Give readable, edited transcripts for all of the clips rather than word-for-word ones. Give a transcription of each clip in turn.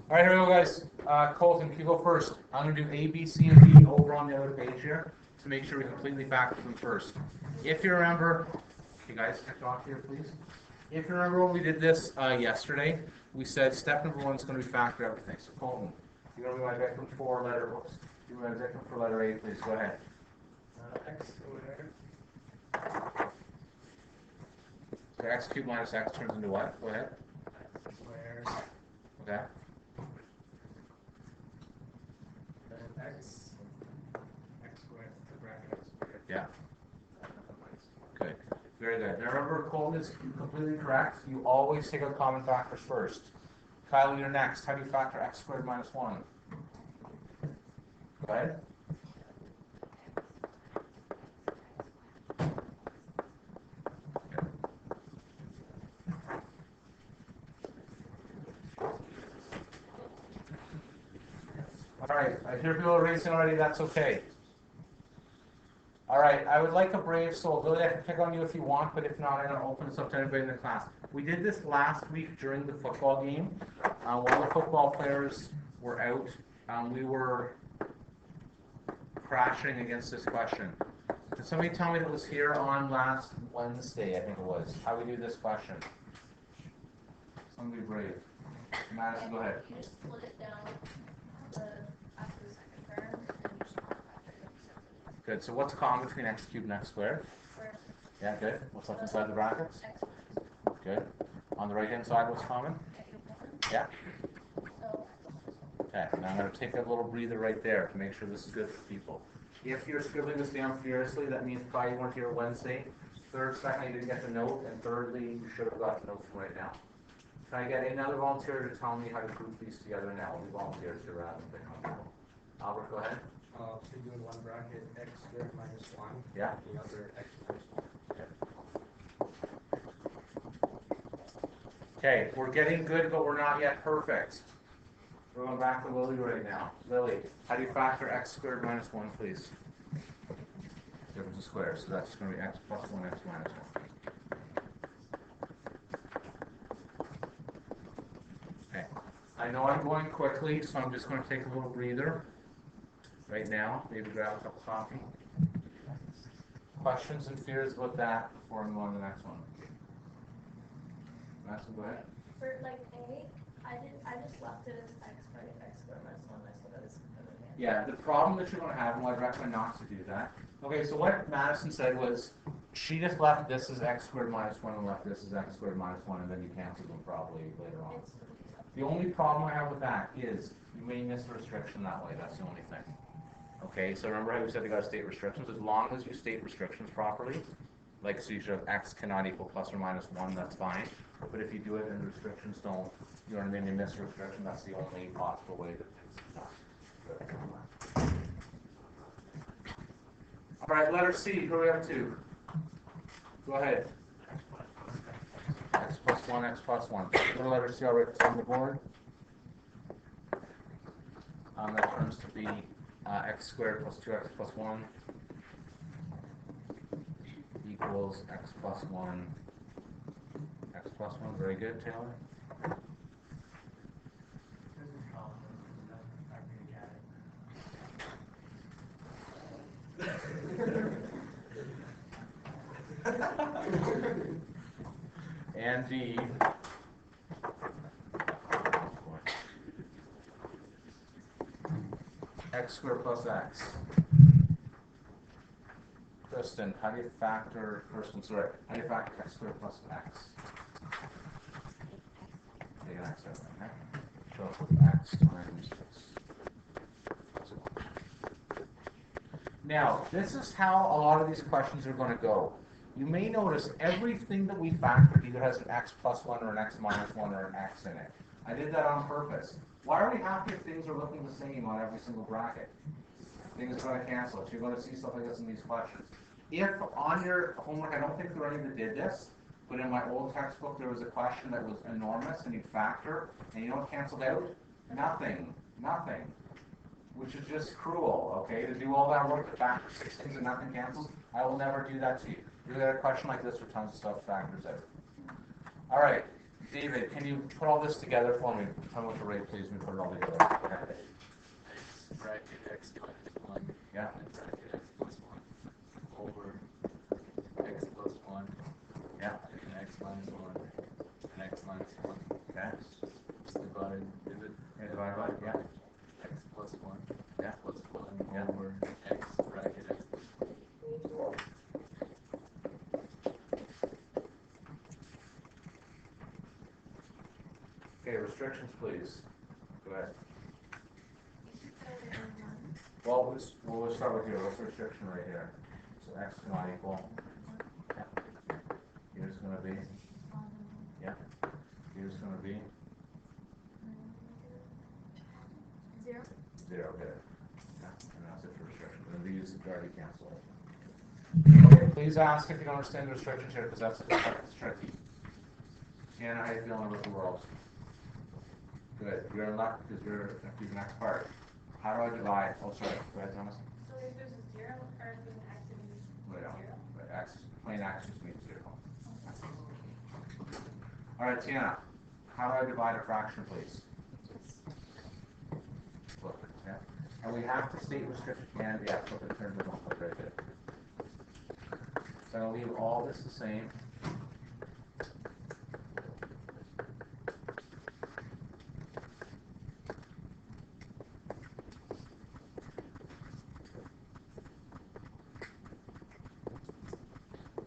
All right, here we go, guys. Colton, can you go first? I'm going to do A, B, C, and D over on the other page here to make sure we completely factor them first. If you remember, you guys, check off here, please. If you remember when we did this yesterday, we said step number 1 is going to be factor everything. So Colton, you're going to be my victim for letter. Whoops. You're my victim for letter A, please. Go ahead. X squared. So x cubed minus x turns into what? Go ahead. X squared. Okay. Then x squared, the bracket x squared. Yeah. Good. Very good. Now remember, Colton is completely correct. You always take out common factors first. Kyle, you're next. How do you factor x squared minus 1? Go ahead. All right, I hear people are racing already. That's okay. All right, I would like a brave soul. Billy, I can pick on you if you want, but if not, I'm going to open this up to everybody in the class. We did this last week during the football game. While the football players were out, we were crashing against this question. Can somebody tell me that was here on last Wednesday, I think it was, how we do this question? Somebody brave. Madison, go ahead. You just split it down after the second term, and you just factor it. Good. So what's common between x cubed and x squared? Yeah, good. What's left inside the brackets? X Good. On the right-hand side, what's common? Yeah. so Okay. Now I'm going to take a little breather right there to make sure this is good for people. If you're scribbling this down furiously, that means probably you weren't here Wednesday. Third, second, you didn't get the note, and thirdly, you should have got the note from right now. Can I get another volunteer to tell me how to group these together now? We volunteers here rather than picking on people. Albert, go ahead. So you do in one bracket x squared minus 1. Yeah. The other x plus 1. Okay, we're getting good, but we're not yet perfect. We're going back to Lily right now. Lily, how do you factor x squared minus 1, please? Difference of squares, so that's going to be x plus 1, x minus 1. Okay, I know I'm going quickly, so I'm just going to take a little breather right now. Maybe grab a cup of coffee. Questions and fears about that before we move on to the next one? Madison, go ahead. for like A, I just left it as x squared minus 1. I still got this. Yeah, the problem that you're going to have, and I'd recommend not to do that. Okay, so what Madison said was she just left this as x squared minus 1 and left this as x squared minus 1, and then you cancel them probably later on. The only problem I have with that is you may miss a restriction that way. That's the only thing. Okay, so remember how we said you got to state restrictions? As long as you state restrictions properly, like so you should have x cannot equal plus or minus 1, that's fine. But if you do it and the restrictions don't, you know what I mean, you miss a restriction, that's the only possible way that it's done. All right, letter C, who are we up to? Go ahead. X plus 1, x plus 1. Go to letter C already on the board. That turns to be x squared plus 2x plus 1 equals x plus 1, x plus 1. Very good, Taylor. And D. X squared plus x. Kristen, how do you factor, sorry, how do you factor x squared plus x? Take an x out, okay? Show up with x times x. Now, this is how a lot of these questions are going to go. You may notice everything that we factored either has an x plus 1 or an x minus 1 or an x in it. I did that on purpose. Why are we happy if things are looking the same on every single bracket? Things are going to cancel it. You're going to see stuff like this in these questions. If on your homework, I don't think there were any that did this, but in my old textbook there was a question that was enormous and you'd factor, and you know what canceled out? Nothing. Nothing. Which is just cruel, okay? To do all that work to factor 6 things and nothing cancels, I will never do that to you. You get a question like this where tons of stuff factors out. All right. David, can you put all this together for me? Tell me what the rate, please, and put it all together. Okay. Bracket x minus 1. Yeah. And bracket x plus 1 over x plus 1. Yeah. And x minus 1. And x minus 1. Okay. Divided, divide. Yeah, divide by, yeah. X plus 1. Yeah. Plus 1 Yeah. over x bracket x plus 1. Okay, restrictions, please. Go ahead. You should start with one. Well, we'll start with here. What's the restriction right here? So x cannot equal. Yeah. Here's going to be. Yeah. Here's going to be. Zero. 0, good. Yeah, and that's it for restrictions. And these already cancel. Okay, please ask if you don't understand the restrictions here, because that's tricky. Sienna, how you feeling with the world? Good. You're in luck because you're going to do the next part. How do I divide? Oh, sorry. Go ahead, Thomas. So if there's a zero, or if there's an x, it means Wait on. zero. But x, plain x just means 0. All right, Sienna. How do I divide a fraction, please? Flip it, yeah. And we have to state restriction and yeah, flip it, turn it on, flip right there. So I'll leave all this the same.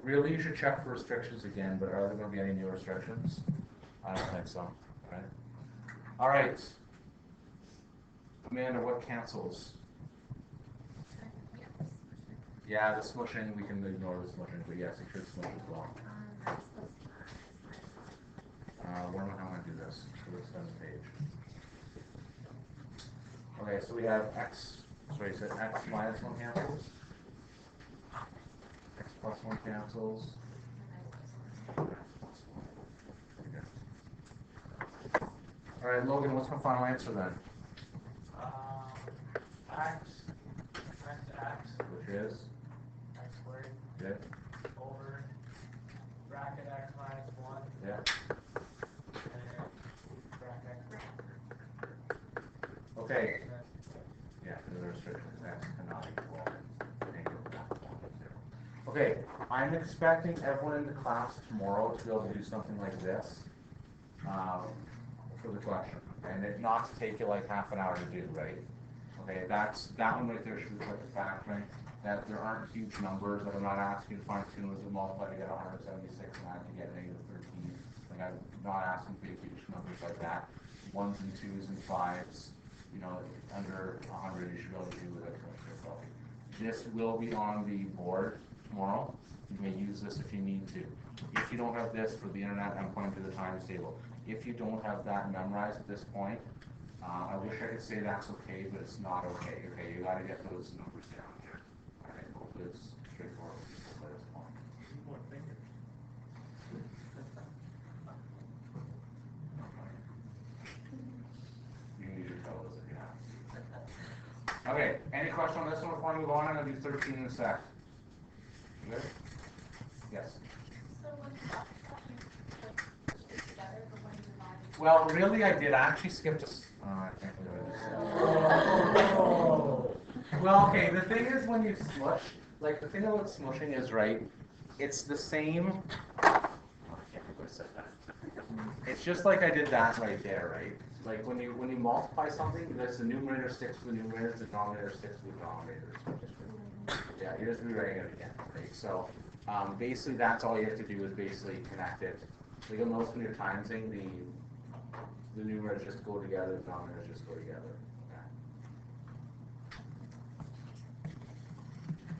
Really, you should check for restrictions again, but are there going to be any new restrictions? I don't think so. Right? All right. Amanda, what cancels? Yeah, the smushing, we can ignore the smushing, but yes, it should smush as well. Where am I going to do this? So let's send the page. Okay, so we have x, sorry, so x minus 1 cancels. X plus 1 cancels. All right, Logan, what's my final answer then? X to x, Which is? x squared, Good. over bracket x minus 1, Yeah. and bracket x. Okay. Yeah, the restrictions, x cannot equal -1.0. Okay, I'm expecting everyone in the class tomorrow to be able to do something like this for the question, and it not to take you like half an hour to do, right? Okay, that one right there should be like a factoring, that there aren't huge numbers, that I'm not asking you to find two numbers and multiply to get 176 and add to get -13. Like I'm not asking big huge numbers like that. 1s and 2s and 5s, you know, under 100 you should be able to do with it. This will be on the board tomorrow. You may use this if you need to. If you don't have this for the internet, I'm pointing to the times table. If you don't have that memorized at this point, I wish I could say that's okay, but it's not okay. Okay, you got to get those numbers down here. All right, hopefully it's straightforward at this point. More fingers. You can use your toes if you have. Okay, any question on this one before I move on? I'm going to do 13 in a sec. You good? Yes. So when you got the question, put together, but when you divide it. Well, really, I did. I actually skipped a. I can't believe it. Well, okay. The thing is, when you smush, like the thing about smushing is right. It's the same. Oh, I can't believe I said that. It's just like I did that right there, right? Like when you multiply something, the numerator sticks to the numerator, the denominator sticks to the denominator. Yeah, you're just rewriting it again, right? So basically, that's all you have to do is basically connect it. Like you'll notice when you're timesing, the numerators just go together, the denominators just go together. Okay.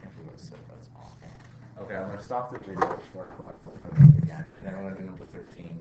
Can't believe I said that small. Okay, I'm going to stop the video again, and then I'm going to do number 13.